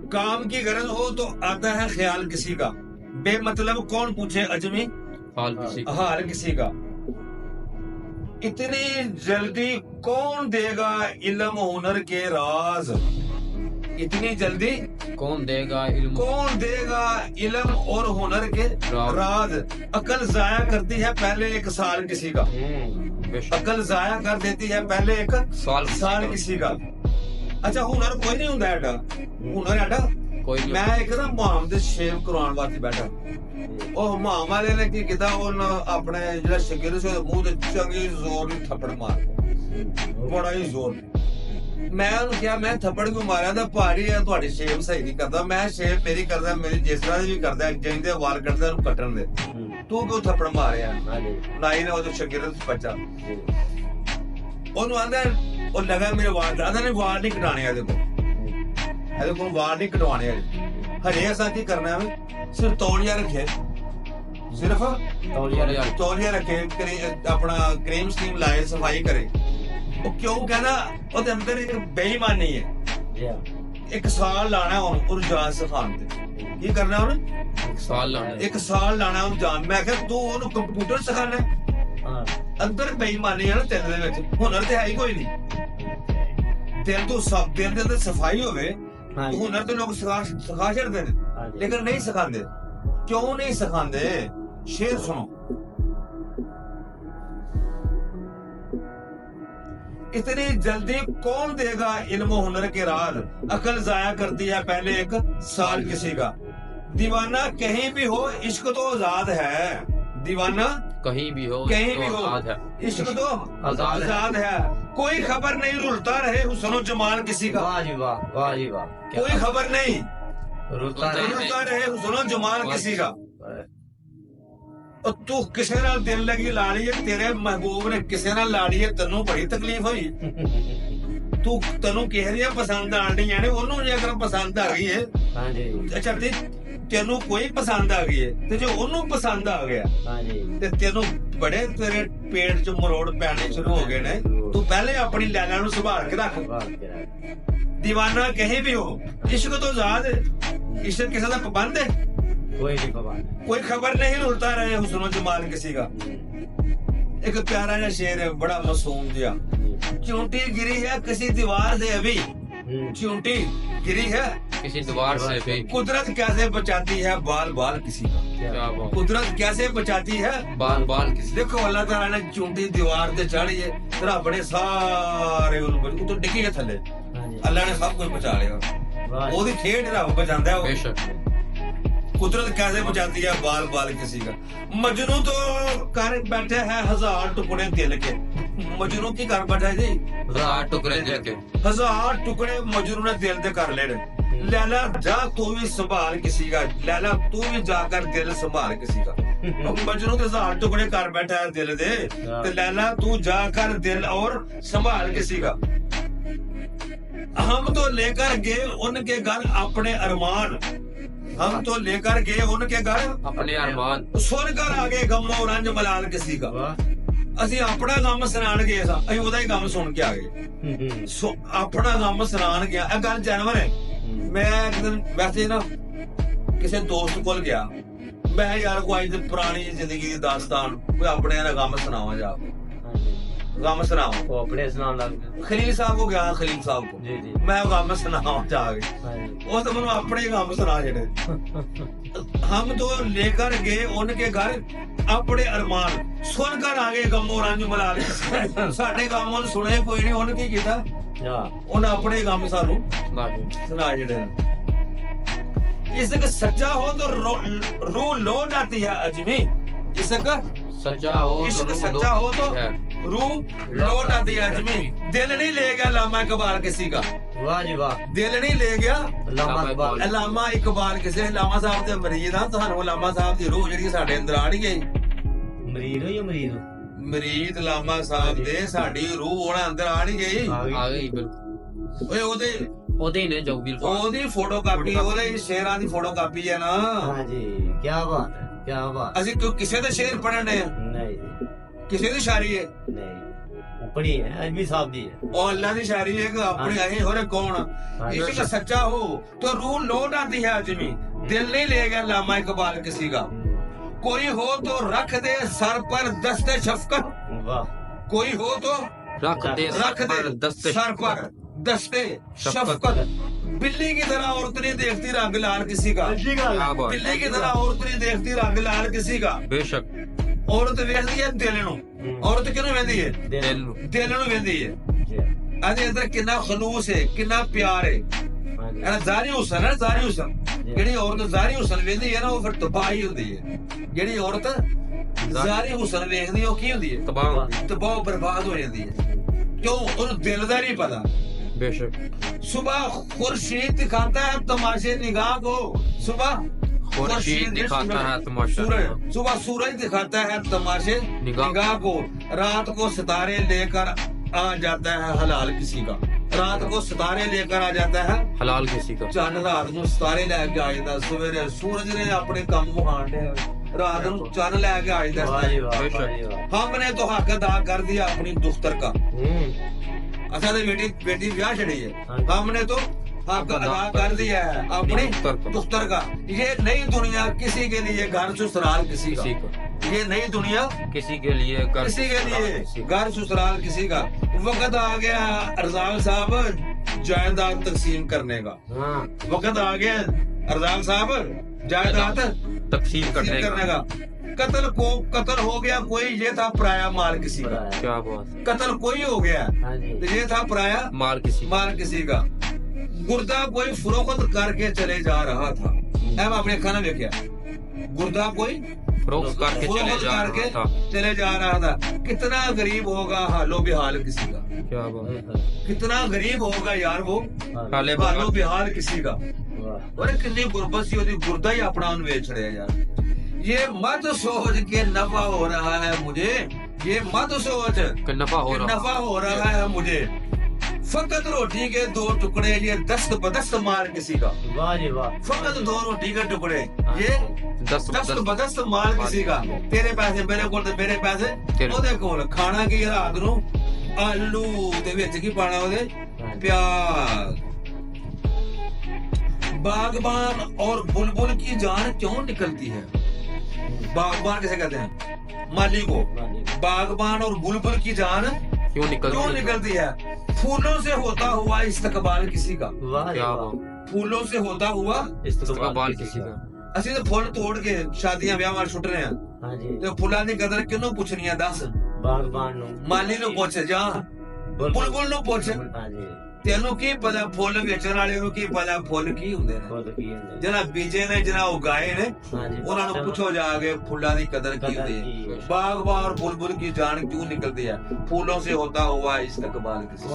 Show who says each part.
Speaker 1: काम की गरज हो तो आता है ख्याल किसी का, बेमतलब कौन पूछे अजमी हाल किसी का। इतनी जल्दी कौन देगा इल्म हुनर के राज, इतनी जल्दी
Speaker 2: कौन देगा
Speaker 1: इल्म और हुनर के राज। अकल जाया करती है पहले एक साल किसी का, अकल जाया कर देती है पहले एक साल किसी का। अच्छा हुनर कोई नहीं ਹੁੰਦਾ ਐਡਾ, ਹੁਨਰ ਐਡਾ
Speaker 2: ਕੋਈ ਨਹੀਂ।
Speaker 1: ਮੈਂ ਇੱਕ ਨਾ ਮਾਮ ਦੇ ਸ਼ੇਵ ਕਰਵਾਉਣ ਵਾਸਤੇ ਬੈਠਾ, ਉਹ ਮਾਮ ਵਾਲੇ ਨੇ ਕੀ ਕੀਤਾ, ਉਹਨ ਆਪਣੇ ਜਿਹੜਾ ਸ਼ਗਿਰ ਸੀ ਉਹਦੇ ਮੂੰਹ ਤੇ ਚੰਗੀ ਜ਼ੋਰ ਦੀ ਥੱਪੜ ਮਾਰ, ਬੜਾ ਹੀ ਜ਼ੋਰ। ਮੈਂ ਉਹਨੂੰ ਕਿਹਾ ਮੈਂ ਥੱਪੜ ਕਿਉਂ ਮਾਰਿਆ, ਤਾਂ ਭਾਰੀ ਹੈ ਤੁਹਾਡੀ ਸ਼ੇਵ ਸਹੀ ਨਹੀਂ ਕਰਦਾ। ਮੈਂ ਸ਼ੇਵ ਮੇਰੀ ਕਰਦਾ, ਮੇਰੀ ਜਿਸ ਤਰ੍ਹਾਂ ਦੀ ਵੀ ਕਰਦਾ, ਜਿੰਦੇ ਵਾਲ ਕੱਟਦਾ ਉਹਨੂੰ ਕੱਟਣ ਦੇ, ਤੂੰ ਕਿਉਂ ਥੱਪੜ ਮਾਰਿਆ। ਨਾਈ ਨੇ ਉਹਦੇ ਸ਼ਗਿਰ ਚ ਬੱਚਾ ਉਹਨੂੰ ਆਂਦਾ, ਉਹ ਲਗਾ ਮੇਰੇ ਵਾਲ ਦਾ, ਆਂਦਾ ਨੇ ਵਾਲ ਨਹੀਂ ਕਟਾਣੇ ਇਹਦੇ ਕੋਲ ਵਾਲ ਨਹੀਂ ਕਟਵਾਣੇ ਹਜੇ। ਅਸਾਂ ਕੀ ਕਰਨਾ ਹੈ, ਸਿਰਫ ਤੌਲੀਆ ਰੱਖੇ, ਸਿਰਫ ਤੌਲੀਆ ਰੱਖੇ, ਆਪਣਾ ਕਰੀਮ ਸਕੀਮ ਲਾਏ, ਸਫਾਈ ਕਰੇ। ਉਹ ਕਿਉਂ ਕਹਿੰਦਾ, ਉਹਦੇ ਅੰਦਰ ਇੱਕ ਬੇਈਮਾਨੀ ਹੈ। ਇੱਕ ਸਾਲ ਲਾਣਾ ਉਹਨੂੰ ਜਾਨ ਸਿਖਾਉਣ ਤੇ। ਕੀ ਕਰਨਾ ਉਹਨੇ, ਇੱਕ ਸਾਲ ਲਾਣਾ ਉਹਨੂੰ ਜਾਨ। ਮੈਂ ਕਿਹਾ ਤੂੰ ਉਹਨੂੰ ਕੰਪਿਊਟਰ ਸਿਖਾਣਾ, ਅੰਦਰ ਬੇਈਮਾਨੀ ਹੈ ਨਾ ਤੇਰੇ ਦੇ ਵਿੱਚ, ਹੁਨਰ ਤੇ ਹੈ ਹੀ ਕੋਈ ਨਹੀਂ। ਦਿਲ ਤੋਂ ਸਭ ਦਿਲ ਦੇ ਅੰਦਰ ਸਫਾਈ ਹੋਵੇ, ਹੁਨਰ ਤੇ ਲੋਕ ਸਿਖਾ ਛੱਡਦੇ ਨੇ, ਲੇਕਿਨ ਨਹੀਂ ਸਿਖਾਉਂਦੇ। ਕਿਉਂ ਨਹੀਂ ਸਿਖਾਉਂਦੇ? ਸ਼ੇਰ ਸੁਣੋ, इतनी जल्दी कौन देगा इल्म हुनर के राज, अकल जाया करती है पहले एक साल किसी का। दीवाना कहीं भी हो इश्क तो आजाद है, दीवाना
Speaker 2: कहीं भी हो
Speaker 1: इश्क तो आजाद है। कोई खबर नहीं रुलता रहे हुस्न जमाल किसी का,
Speaker 3: वाह जी वाह, वाह जी वाह।
Speaker 1: कोई खबर नहीं
Speaker 3: रुलता
Speaker 1: रहे हुस्न जमाल किसी का। तू किसी नाल दिल लगी ला ली है, तेरे महबूब ने किसी नाल ला ली है, तेनू बड़ी तकलीफ हुई। तू तेनू किहड़ियां पसंद आण डीआं ने, ओनू जे अगर पसंद आ गई है, अच्छा तेनू कोई पसंद आ गई है, ते जो ओनू पसंद आ गया ते तेनू बड़े तेरे पेट च मरोड़ पैने शुरू हो गए ने। तू पहले अपनी लैला नू संभाल के रख। दीवाना कहीं भी हो इश्क तो आजाद है, इश्क किसी दा पाबंद है, कोई खबर नहीं रुलता रहे हुस्न जमाल किसी का। एक प्यारा सा शेर है, बड़ा मासूम जिहा। चूंटी गिरी है किसी दीवार से अभी, चूंटी गिरी है
Speaker 2: किसी दीवार से भी,
Speaker 1: कुदरत कैसे बचाती है बाल बाल किसी का। कुदरत कैसे बचाती है
Speaker 2: बाल बाल किसी।
Speaker 1: देखो अल्लाह ताला ने चूंटी दीवार से चाढ़ी है, तेरा बड़े सारे तो डिगी है थले, अल्लाह ने सब कुछ बचा लिया। ओदी खेड रब बचांदा है
Speaker 2: बेशक।
Speaker 1: कुदरत कैसे बचाती है बाल बाल किसी का। मजनू तो कर बैठे है हजार टुकड़े दिल के, मजनू की कर बैठा जी,
Speaker 2: हजार टुकड़े दिल के,
Speaker 1: हजार टुकड़े मजनू ने दिल दे कर लेने। लैला जा तू भी संभाल किसी का, लैला तू भी जाकर दिल संभाल किसी का। मजनू तो हजार टुकड़े कर बैठा है दिल दे, तो लैला तू जाकर दिल और संभाल किसी का। हम तो लेकर गए उनके घर अपने अरमान, हम तो लेकर गए उनके घर
Speaker 2: अपने अरमान,
Speaker 1: सुन कर आगे गमो रंज मलाल किसी का। ਅਸੀਂ ਆਪਣਾ ਕੰਮ ਸੁਣਾਣ ਗਏ ਸਾਂ, ਅਸੀਂ ਉਹਦਾ ਹੀ ਕੰਮ ਸੁਣ ਕੇ ਆ ਗਏ। ਆਪਣਾ ਕੰਮ ਸੁਣਾਣ ਗਿਆ, ਇਹ ਗੱਲ ਜਾਨਵਰ ਹੈ। ਮੈਂ ਇੱਕ ਦਿਨ ਵੈਸੇ ਨਾ ਕਿਸੇ ਦੋਸਤ ਕੋਲ ਗਿਆ, ਮੈਂ ਯਾਰ ਕੋਈ ਅੱਜ ਪੁਰਾਣੀ ਜ਼ਿੰਦਗੀ ਦੀ ਦਾਸਤਾਨ ਕੋਈ ਆਪਣੇ ਦਾ ਕੰਮ ਸੁਣਾਵਾਂ, ਜਾ ਕੰਮ ਸੁਣਾਵਾਂ।
Speaker 3: ਉਹ ਆਪਣੇ ਸੁਣਾਉਣ ਲੱਗ ਗਏ।
Speaker 1: ਖਲੀਲ ਸਾਹਿਬ ਕੋ ਗਿਆ, ਖਲੀਲ ਸਾਹਿਬ ਕੋ
Speaker 3: ਜੀ ਜੀ,
Speaker 1: ਮੈਂ ਕੰਮ ਸੁਣਾਵਾਂ ਜਾ ਕੇ। ਉਹ ਤਾਂ ਮੈਨੂੰ ਆਪਣੇ ਕੰਮ ਸੁਣਾ ਜਿਹੜੇ। हम तो लेकर गए उनके घर अपने अरमान, सुनकर आगे गमो रंज मलाल। साडे काम उन सुने कोई नहीं, उन की कीता, उन अपने काम सानू सुना जेड़े। इश्क सच्चा हो तो रूह लौट आती है अजमी, इश्क
Speaker 2: सच्चा हो,
Speaker 1: इश्क सच्चा हो तो रूह लौट आती है अजमी। दिल नहीं ले गया लामा इकबाल किसी का,
Speaker 3: वाह जी वाह।
Speaker 1: दिल नहीं ले गया
Speaker 3: ਲਾਮਾ ਇਕਬਾਲ,
Speaker 1: ਲਾਮਾ ਇਕਬਾਲ ਕਿਸੇ। ਲਾਮਾ ਸਾਹਿਬ ਦੇ ਮਰੀਜ਼ ਆ, ਤੁਹਾਨੂੰ ਲਾਮਾ ਸਾਹਿਬ ਦੀ ਰੂਹ ਜਿਹੜੀ ਸਾਡੇ ਅੰਦਰ ਆਣੀ ਗਈ।
Speaker 3: ਮਰੀਦ ਹੋ ਜਾਂ ਮਰੀਦ ਹੋ?
Speaker 1: ਮਰੀਦ ਲਾਮਾ ਸਾਹਿਬ ਦੇ ਸਾਡੀ ਰੂਹ ਉਹਨਾਂ ਅੰਦਰ ਆਣੀ ਗਈ।
Speaker 2: ਆ ਗਈ ਬਿਲਕੁਲ।
Speaker 1: ਓਏ
Speaker 2: ਉਹਦੇ ਨੇ ਜੋ ਬਿਲਕੁਲ
Speaker 1: ਉਹਦੀ ਫੋਟੋ ਕਾਪੀ, ਉਹਦੇ ਸ਼ੇਰਾਂ ਦੀ ਫੋਟੋ ਕਾਪੀ ਹੈ ਨਾ।
Speaker 3: ਹਾਂਜੀ, ਕੀ ਬਾਤ ਹੈ, ਕੀ ਬਾਤ।
Speaker 1: ਅਸੀਂ ਕਿਉਂ ਕਿਸੇ ਦੇ ਸ਼ੇਰ ਪੜ੍ਹਨ ਡਏ ਆ?
Speaker 3: ਨਹੀਂ
Speaker 1: ਕਿਸੇ ਦੀ ਸ਼ਾਇਰੀ ਹੈ?
Speaker 3: ਨਹੀਂ, पढ़ी है अजमी साहब दी है।
Speaker 1: और अल्लाह की शायरी है कि अपने आए हो रे कौन इश्क सच्चा हो तो रूह लौट आती है अजमी, दिल नहीं ले गया लामा इकबाल किसी का। कोई हो तो रख दे सर पर दस्ते शफकत,
Speaker 3: वाह
Speaker 1: कोई हो तो
Speaker 2: रख दे दस्ते
Speaker 1: सर पर दस्ते शफकत। बिल्ली की तरह औरत नहीं देखती रंग लाल किसी का,
Speaker 2: क्या बात
Speaker 1: बिल्ली की तरह औरत नहीं देखती रंग लाल किसी का।
Speaker 2: बेशक
Speaker 1: औरत वेखदी है दिल नूं, औरत किहनूं वेंदी है?
Speaker 2: दिल नूं।
Speaker 1: दिल नूं वेंदी है। अदे अंदर कितना खलूस है, कितना प्यार है। एना ज़ाहिरी हुस्न है, ज़ाहिरी हुस्न। जेह्ड़ी औरत ज़ाहिरी हुस्न वेंदी है ना वो फिर तबाही हुंदी है। जेह्ड़ी औरत ज़ाहिरी हुस्न वेखदी है ओह की हुंदी है? तबाह बर्बाद हो जाती है। क्यों? उन्हें दिल दा नहीं पता।
Speaker 2: बेशक
Speaker 1: सुबह खुर्शीद दिखाता है तमाशे निगाह को, सुबह
Speaker 2: खुर्शीद दिखाता है तमाशा
Speaker 1: सूरज, सुबह सूरज दिखाता है तमाशे निगाह को, रात को सितारे लेकर आ जाता है हलाल किसी का, रात को सितारे लेकर आ जाता है
Speaker 2: हलाल किसी का।
Speaker 1: चंद रात को सितारे लेके आ जाता, सवेरे सूरज ने अपने काम मुहान दे, रात को चंद लेके आ जाता। हमने तो हक अदा कर दिया अपनी दुख्तर का। अच्छा तो बेटी ब्याह छड़ी है, हमने तो हक अदा कर दिया है अपनी दुख्तर का। ये नई दुनिया किसी के लिए घर ससुराल किसी का, ये नई दुनिया
Speaker 2: किसी के लिए
Speaker 1: किसी के लिए घर ससुराल किसी का। वक्त आ गया रजाक साहब जायदाद तकसीम करने का, वक्त आ गया रजाक साहब जायदाद
Speaker 2: तकसीम करने
Speaker 1: का। कत्ल हो गया कोई, ये था पराया माल किसी का।
Speaker 2: क्या बात।
Speaker 1: कत्ल कोई हो गया तो ये था पराया
Speaker 2: माल किसी
Speaker 1: का। गुर्दा कोई फरोख्त करके चले जा रहा था, हम अपने खाना देखिया, गुर्दा कोई
Speaker 2: फरोख्त करके
Speaker 1: चले जा रहा था। कितना गरीब होगा हालो बेहाल किसी का,
Speaker 2: क्या बात।
Speaker 1: कितना गरीब होगा यार वो हालो बेहाल किसी का। और कितनी गुर्बत सी होती, गुर्दा ही अपना उन बेच रहे हैं यार। ये मत सोच के नफा हो रहा है मुझे, ये मत सोच
Speaker 2: कि नफा हो
Speaker 1: रहा है मुझे। फकत रोटी के दो टुकड़े, ये दस्त बदस्त माल किसी का।
Speaker 3: वाह जी वाह।
Speaker 1: फकत दो रोटी के टुकड़े, ये दस्त बदस्त माल किसी का। तेरे पैसे मेरे को, मेरे पैसे ओदे कोल। खाना की रात नूं आलू ते विच की पाना ओदे प्याज। बागबान और बुलबुल की जान क्यों निकलती है? बागबान किसे कहते हैं? माली को। बागबान और बुलबुल की जान क्यों निकलती है? फूलों से होता हुआ इस्तकबाल किसी का। फूलों से होता हुआ
Speaker 2: इस्तकबाल किसी का।
Speaker 1: ਅਸੀਂ ਤੇ ਫੁੱਲ ਤੋੜ ਕੇ ਸ਼ਾਦੀਆਂ ਵਿਆਹਾਂ ਛੁੱਟ ਰਹੇ ਆ। ਹਾਂਜੀ ਤੇ ਫੁੱਲਾਂ ਦੀ ਕਦਰ ਕਿਹਨੂੰ ਪੁੱਛਣੀ ਆ ਦੱਸ?
Speaker 3: ਬਾਗਬਾਨ ਨੂੰ,
Speaker 1: ਮਾਲੀ ਨੂੰ ਪੁੱਛ ਜਾਂ ਬੁਲਬੁਲ ਨੂੰ ਪੁੱਛ। ਹਾਂਜੀ ਤੈਨੂੰ ਕੀ ਪਤਾ ਫੁੱਲ ਵੇਚਣ ਵਾਲੇ ਨੂੰ ਕੀ ਪਤਾ ਫੁੱਲ ਕੀ ਹੁੰਦੇ ਨੇ? ਜਿਹੜਾ ਬੀਜੇ ਨੇ, ਜਿਹੜਾ ਉਗਾਏ ਨੇ, ਉਹਨਾਂ ਨੂੰ ਪੁੱਛੋ ਜਾ ਕੇ ਫੁੱਲਾਂ ਦੀ ਕਦਰ ਕੀ ਹੁੰਦੀ ਹੈ। ਬਾਗਬਾਨ और बुलबुल की जान क्यों निकलती है? फूलों से होता हुआ इस्तकबाल किसी।